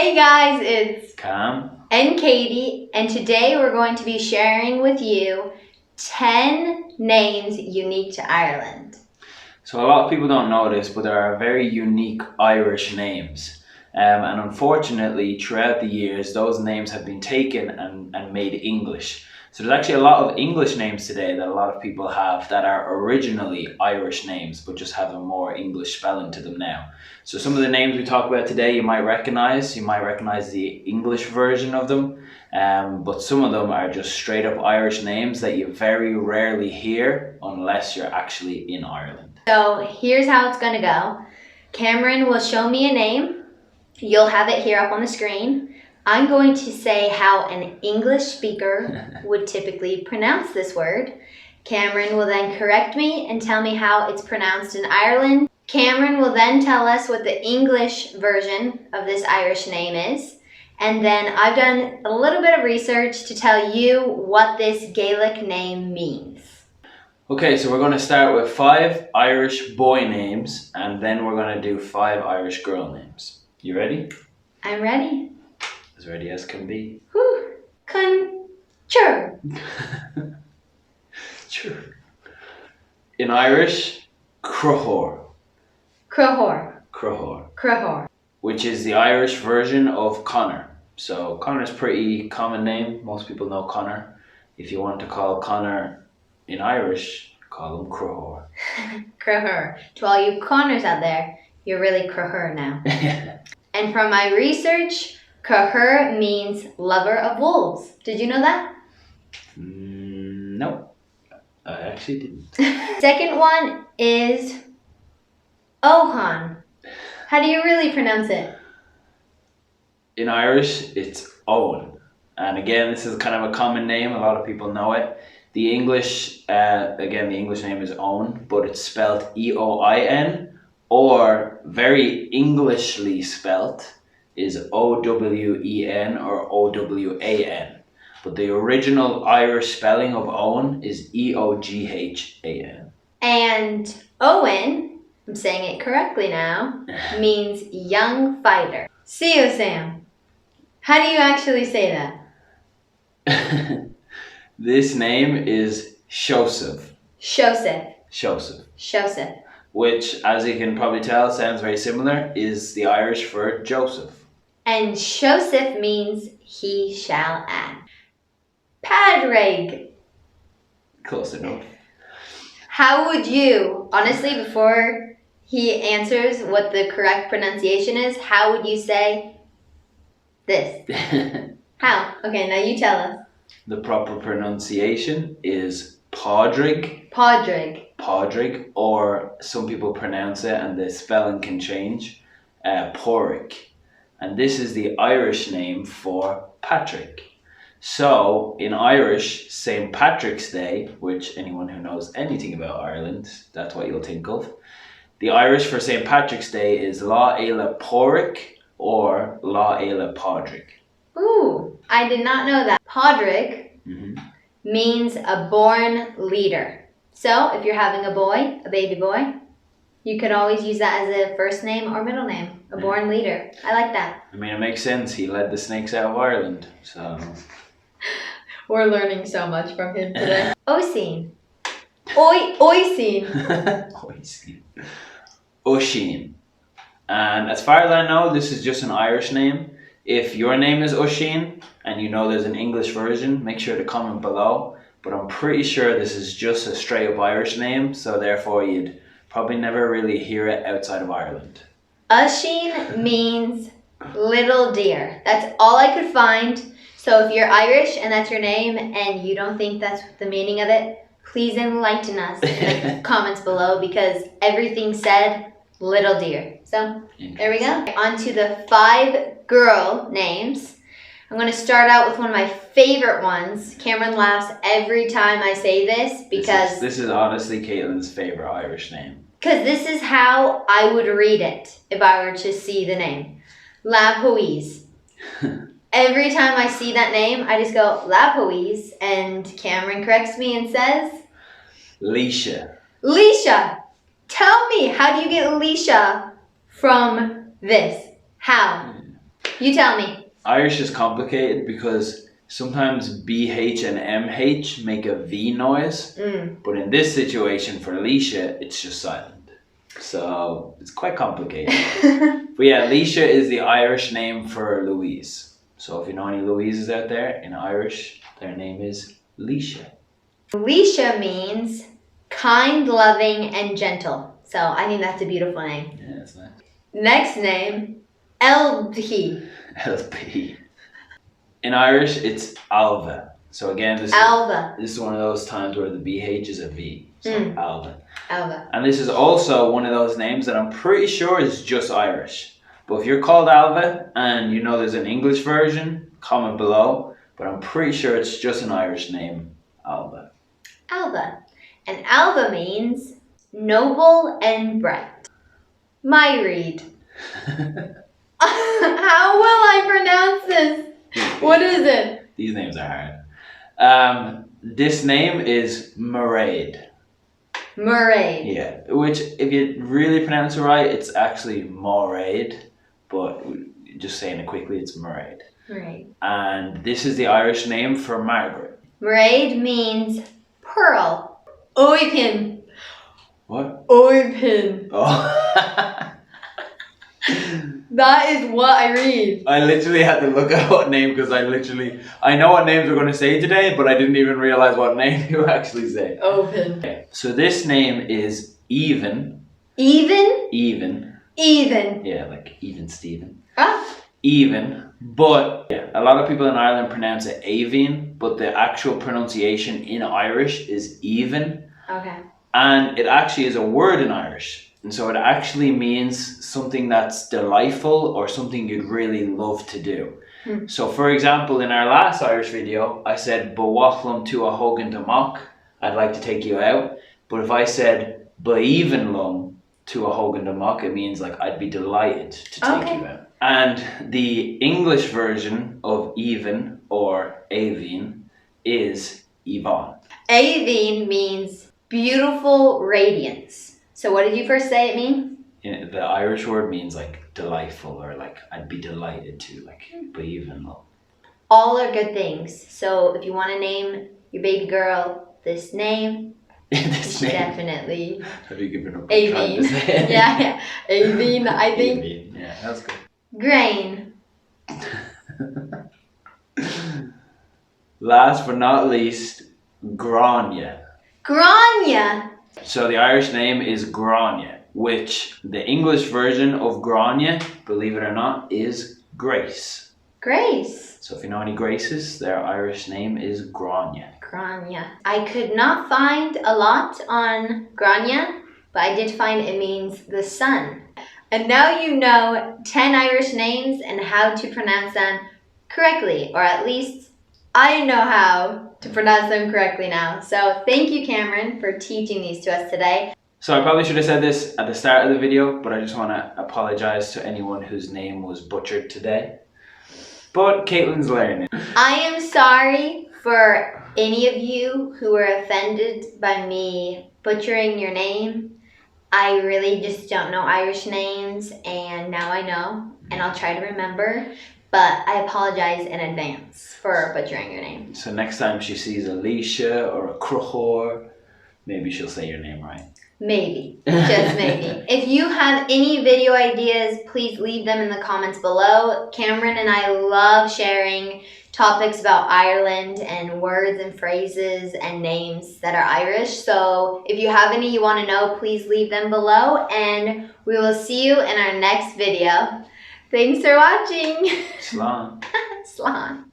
Hey guys, it's Cam and Katie, and today we're going to be sharing with you 10 names unique to Ireland. So a lot of people don't know this, but there are very unique Irish names. And unfortunately, throughout the years, those names have been taken and made English. So there's actually a lot of English names today that a lot of people have that are originally Irish names, but just have a more English spelling to them now. So some of the names we talk about today you might recognize. You might recognize the English version of them, but some of them are just straight up Irish names that you very rarely hear unless you're actually in Ireland. So here's how it's going to go. Cameron will show me a name. You'll have it here up on the screen. I'm going to say how an English speaker would typically pronounce this word. Cameron will then correct me and tell me how it's pronounced in Ireland. Cameron will then tell us what the English version of this Irish name is. And then I've done a little bit of research to tell you what this Gaelic name means. Okay, so we're going to start with 5 Irish boy names, and then we're going to do 5 Irish girl names. You ready? I'm ready. As ready as can be. Whew. Sure. Sure. In Irish, Crohor. Crohor. Crohor. Crohor. Which is the Irish version of Connor. So Connor's a pretty common name. Most people know Connor. If you want to call Connor in Irish, call him Crohor. Crohor. To all you Connors out there, you're really Crohor now. And from my research, Crohor means lover of wolves. Did you know that? No, I actually didn't. Second one is Ohan. How do you really pronounce it? In Irish, it's Owen. And again, this is kind of a common name. A lot of people know it. The English, the English name is Owen, but it's spelled E-O-I-N, or very Englishly spelt is O-W-E-N or O-W-A-N. But the original Irish spelling of Owen is E-O-G-H-A-N. And Owen, I'm saying it correctly now, means young fighter. See you, Sam. How do you actually say that? This name is Shosef. Shosef. Shosef. Shosef. Which, as you can probably tell, sounds very similar, is the Irish for Joseph. And Shosef means he shall add. Padraig. Close enough. How would you, honestly, before he answers what the correct pronunciation is, how would you say this? How? Okay, now you tell us. The proper pronunciation is Padraig. Padraig. Padraig, or some people pronounce it and the spelling can change, Porrick. And this is the Irish name for Patrick. So in Irish, St. Patrick's Day, which anyone who knows anything about Ireland, that's what you'll think of. The Irish for St. Patrick's Day is La Éile Porrick or La Éile Padraig. Ooh, I did not know that. Padraig means a born leader. So if you're having a boy, a baby boy, you could always use that as a first name or middle name. A born leader. I like that. I mean, it makes sense. He led the snakes out of Ireland, so... We're learning so much from him today. Oisin. Oisin. Oisin. Oisin. And as far as I know, this is just an Irish name. If your name is Oisin and you know there's an English version, make sure to comment below. But I'm pretty sure this is just a straight up Irish name, so therefore you'd probably never really hear it outside of Ireland. Oisin means little deer. That's all I could find. So if you're Irish and that's your name and you don't think that's the meaning of it, please enlighten us in the comments below, because everything said little deer. So there we go. On to the 5 girl names. I'm going to start out with one of my favorite ones. Cameron laughs every time I say this because... This is honestly Caitlin's favorite Irish name. Because this is how I would read it if I were to see the name. Louise. Every time I see that name, I just go, Louise, and Cameron corrects me and says... Leisha. Leisha. Tell me, how do you get Leisha from this? How? You tell me. Irish is complicated because sometimes BH and MH make a V noise, but in this situation for Alicia, it's just silent. So it's quite complicated. But yeah, Alicia is the Irish name for Louise. So if you know any Louises out there in Irish, their name is Alicia. Alicia means kind, loving, and gentle. So I think that's a beautiful name. Yeah, that's nice. Next name, LP. LP. In Irish, it's Alva. So again, this is one of those times where the BH is a V. So Alva. Alva. And this is also one of those names that I'm pretty sure is just Irish. But if you're called Alva and you know there's an English version, comment below. But I'm pretty sure it's just an Irish name, Alva. Alva. And Alva means noble and bright. Mairead. How will I pronounce this? What is it? These names are hard. This name is Mairead. Mairead. Yeah, which if you really pronounce it right, it's actually Mairead, but just saying it quickly, it's Mairead. Mairead. And this is the Irish name for Margaret. Mairead means pearl. Oisin. What? Oisin. Oh. That is what I read. I literally had to look at what name because I know what names we're going to say today, but I didn't even realize what name you actually say. Open. Okay, so this name is Even. Even? Even. Even. Yeah, like Even Steven. Ah. Even, but yeah, a lot of people in Ireland pronounce it Aveen, but the actual pronunciation in Irish is Even. Okay. And it actually is a word in Irish. And so it actually means something that's delightful or something you'd really love to do. So for example, in our last Irish video, I said, Bawachlam to a hogan to mock, I'd like to take you out. But if I said, Baevenlum to a hogan to mock, it means like I'd be delighted to take you out. And the English version of even or Aveen is Yvonne. Aveen means beautiful radiance. So what did you first say it means? The Irish word means like delightful or like I'd be delighted to, like Baevenlum. All are good things. So if you want to name your baby girl this name, This name. definitely. Have you given up? Aveen. Yeah. Aveen, I think. Aveen. Yeah, that's good. Grain. Last but not least, Grania. Grania. So the Irish name is Grania, which the English version of Grania, believe it or not, is Grace. Grace. So if you know any Graces, their Irish name is Grania. Grania. I could not find a lot on Grania, but I did find it means the sun. And now you know 10 Irish names and how to pronounce them correctly, or at least I know how to pronounce them correctly now. So thank you, Cameron, for teaching these to us today. So I probably should have said this at the start of the video, but I just want to apologize to anyone whose name was butchered today. But Caitlin's learning. I am sorry for any of you who were offended by me butchering your name. I really just don't know Irish names, and now I know, and I'll try to remember. But I apologize in advance for butchering your name. So next time she sees Alicia or a Cruchor, maybe she'll say your name right. Maybe. Just maybe. If you have any video ideas, please leave them in the comments below. Cameron and I love sharing topics about Ireland and words and phrases and names that are Irish. So if you have any you want to know, please leave them below. And we will see you in our next video. Thanks for watching. Slán. Slán.